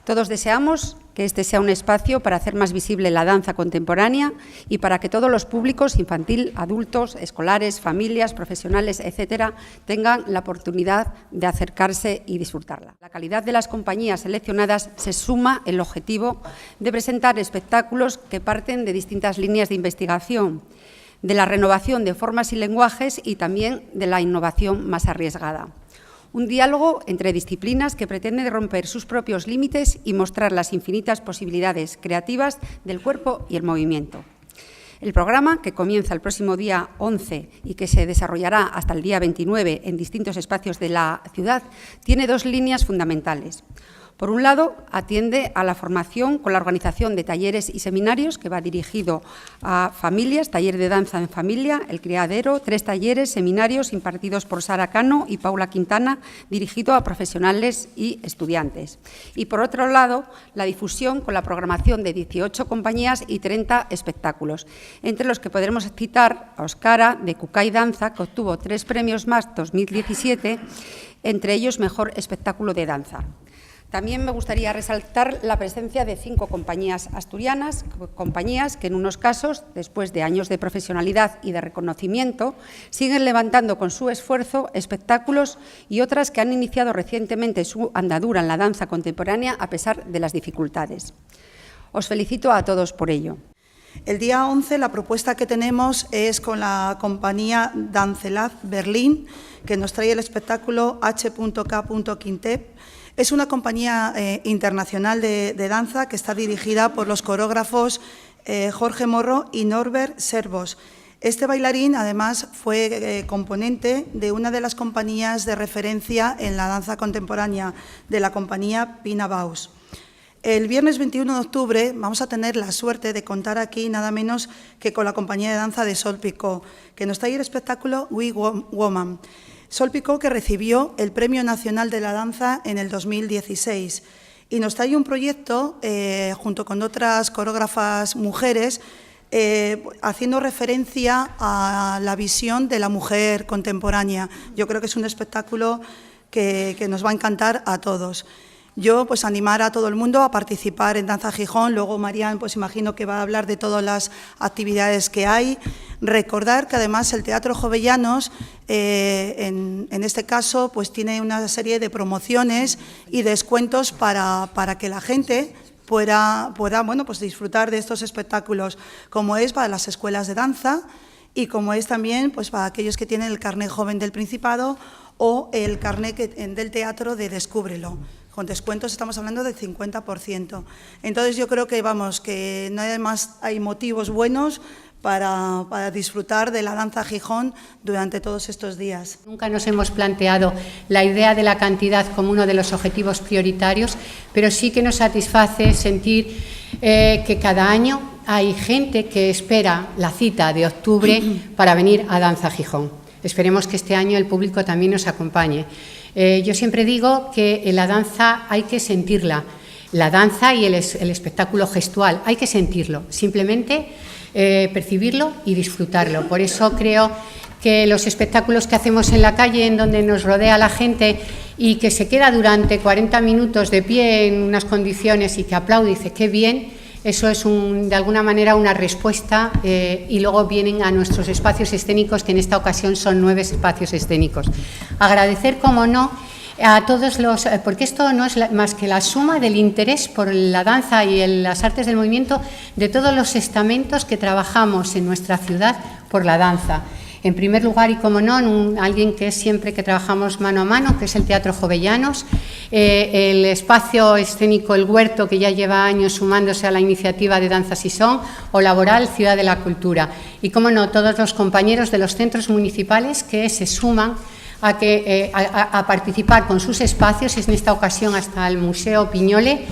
Todos deseamos que este sea un espacio para hacer más visible la danza contemporánea y para que todos los públicos, infantil, adultos, escolares, familias, profesionales, etcétera, tengan la oportunidad de acercarse y disfrutarla. La calidad de las compañías seleccionadas se suma el objetivo de presentar espectáculos que parten de distintas líneas de investigación, de la renovación de formas y lenguajes y también de la innovación más arriesgada. Un diálogo entre disciplinas que pretende romper sus propios límites y mostrar las infinitas posibilidades creativas del cuerpo y el movimiento. El programa, que comienza el próximo día 11 y que se desarrollará hasta el día 29 en distintos espacios de la ciudad, tiene dos líneas fundamentales. Por un lado, atiende a la formación con la organización de talleres y seminarios, que va dirigido a familias, taller de danza en familia, El Criadero, 3 talleres, seminarios impartidos por Sara Cano y Paula Quintana, dirigido a profesionales y estudiantes. Y por otro lado, la difusión con la programación de 18 compañías y 30 espectáculos, entre los que podremos citar a Oscara, de Cucay Danza, que obtuvo 3 premios más 2017, entre ellos Mejor Espectáculo de Danza. También me gustaría resaltar la presencia de 5 compañías asturianas, compañías que en unos casos, después de años de profesionalidad y de reconocimiento, siguen levantando con su esfuerzo espectáculos y otras que han iniciado recientemente su andadura en la danza contemporánea a pesar de las dificultades. Os felicito a todos por ello. El día 11 la propuesta que tenemos es con la compañía Dancelab Berlín, que nos trae el espectáculo H.K. Quintep. Es una compañía internacional de danza que está dirigida por los coreógrafos Jorge Morro y Norbert Servos. Este bailarín, además, fue componente de una de las compañías de referencia en la danza contemporánea, de la compañía Pina Bausch. El viernes 21 de octubre vamos a tener la suerte de contar aquí nada menos que con la compañía de danza de Sol Picó, que nos trae el espectáculo We Woman. Sol Picó, que recibió el Premio Nacional de la Danza en el 2016 y nos trae un proyecto junto con otras coreógrafas mujeres haciendo referencia a la visión de la mujer contemporánea. Yo creo que es un espectáculo que nos va a encantar a todos. Yo, pues, animar a todo el mundo a participar en Danza Gijón. Luego, Marian, pues, imagino que va a hablar de todas las actividades que hay. Recordar que, además, el Teatro Jovellanos, en este caso, pues, tiene una serie de promociones y descuentos para que la gente pueda bueno, pues, disfrutar de estos espectáculos, como es para las escuelas de danza y como es también, pues, para aquellos que tienen el carné joven del Principado o el carné del teatro de Descúbrelo. Con descuentos estamos hablando del 50%. Entonces yo creo que, vamos, que no además hay motivos buenos para disfrutar de la Danza Gijón durante todos estos días. Nunca nos hemos planteado la idea de la cantidad como uno de los objetivos prioritarios, pero sí que nos satisface sentir que cada año hay gente que espera la cita de octubre para venir a Danza Gijón. Esperemos que este año el público también nos acompañe. Yo siempre digo que en la danza hay que sentirla, la danza y el espectáculo gestual, hay que sentirlo, simplemente percibirlo y disfrutarlo. Por eso creo que los espectáculos que hacemos en la calle, en donde nos rodea la gente y que se queda durante 40 minutos de pie en unas condiciones y que aplaude y dice qué bien, eso es de alguna manera una respuesta y luego vienen a nuestros espacios escénicos, que en esta ocasión son 9 espacios escénicos. Agradecer, como no, a todos porque esto no es más que la suma del interés por la danza y las artes del movimiento de todos los estamentos que trabajamos en nuestra ciudad por la danza. En primer lugar, y como no, alguien que es siempre que trabajamos mano a mano, que es el Teatro Jovellanos, el espacio escénico El Huerto, que ya lleva años sumándose a la iniciativa de Danza Sisón, o Laboral, Ciudad de la Cultura. Y como no, todos los compañeros de los centros municipales que se suman a participar con sus espacios, y en esta ocasión hasta el Museo Piñole,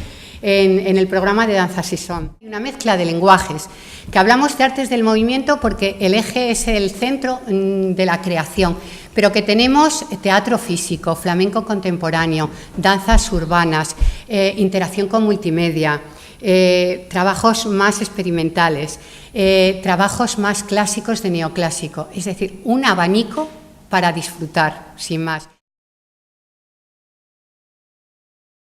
en el programa de Danza Sisón. Una mezcla de lenguajes, que hablamos de artes del movimiento porque el eje es el centro de la creación, pero que tenemos teatro físico, flamenco contemporáneo, danzas urbanas, interacción con multimedia, trabajos más experimentales, trabajos más clásicos de neoclásico, es decir, un abanico para disfrutar, sin más.